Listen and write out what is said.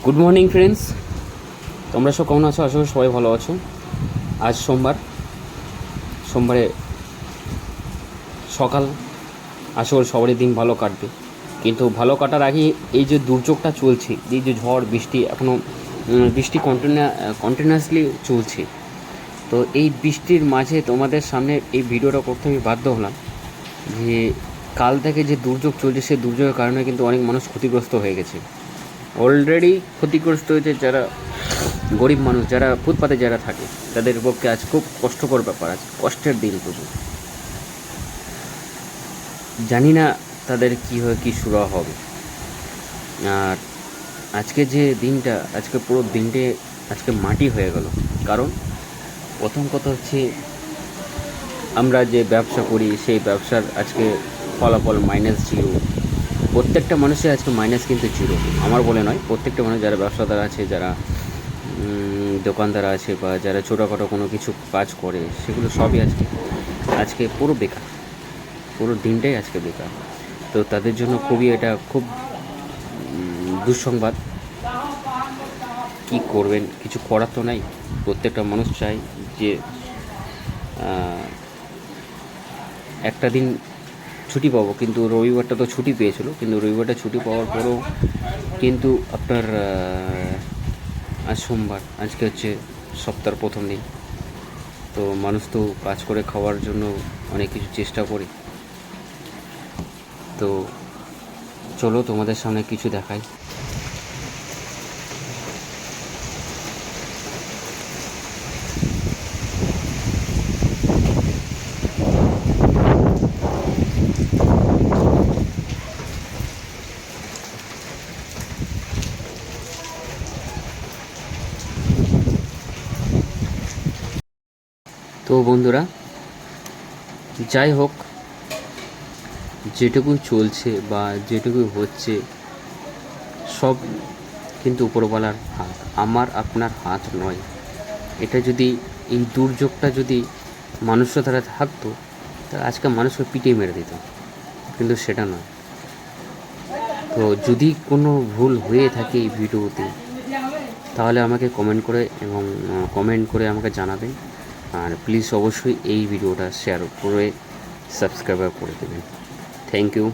Good morning friends, তোমরা সব কেমন আছো? আশা করি সবাই ভালো আছো। আজ সোমবারে সকাল, আশা করি সবারই দিন ভালো কাটবে। কিন্তু ভালো কাটার আগে এই যে দুর্যোগটা চলছে, এই যে ঝড় বৃষ্টি, এখনও বৃষ্টি কন্টিনিউয়াসলি চলছে। তো এই বৃষ্টির মাঝে তোমাদের সামনে এই ভিডিওটা করতে আমি বাধ্য হলাম যে কাল থেকে যে দুর্যোগ চলছে, সেই দুর্যোগের কারণে কিন্তু অনেক মানুষ ক্ষতিগ্রস্ত হয়ে গেছে। অলরেডি ক্ষতিগ্রস্ত হয়েছে যারা গরিব মানুষ, যারা ফুটপাতে যারা থাকে, তাদের পক্ষে আজ খুব কষ্টকর ব্যাপার, আজ কষ্টের দিন প্রচুর। জানি না তাদের কী হয়, কী শুরু হবে। আর আজকে যে দিনটা, আজকে পুরো দিনটে আজকে মাটি হয়ে গেল। কারণ প্রথম কথা হচ্ছে, আমরা যে ব্যবসা করি সেই ব্যবসার আজকে ফলাফল -0। প্রত্যেকটা মানুষের আজকে মাইনাস কিন্তু 0। আমার বলে নয়, প্রত্যেকটা মানুষ যারা ব্যবসাদার আছে, যারা দোকানদার আছে, বা যারা ছোটোখাটো কোনো কিছু কাজ করে, সেগুলো সবই আজকে পুরো বেকার। পুরো দিনটাই আজকে বেকার। তো তাদের জন্য এটা খুব দুঃসংবাদ। কি করবেন, কিছু করার তো নাই। প্রত্যেকটা মানুষ চায় যে একটা দিন ছুটি পাবো, কিন্তু রবিবারটা তো ছুটি পেয়েছিল, কিন্তু রবিবারটা ছুটি পাওয়ার পরেও কিন্তু আপনার আজ সোমবার, আজকে হচ্ছে সপ্তাহের প্রথম দিন। তো মানুষ তো কাজ করে খাওয়ার জন্য অনেক কিছু চেষ্টা করে। তো চলো তোমাদের সামনে কিছু দেখাই। তো বন্ধুরা, যাই হোক, যেটুকু চলছে বা যেটুকু হচ্ছে, সব কিন্তু উপরওয়ালার হাত, আমার আপনার হাত নয়। এটা যদি, এই দুর্যোগটা যদি মানুষের দ্বারা থাকতো, তাহলে আজকে মানুষকে পিটিয়ে মেরে দিত, কিন্তু সেটা নয়। তো যদি কোনো ভুল হয়ে থাকে এই ভিডিওতে, তাহলে আমাকে কমেন্ট করে আমাকে জানাবেন। আর প্লিজ অবশ্যই এই ভিডিওটা শেয়ার করে সাবস্ক্রাইব করে দেবেন। Thank you.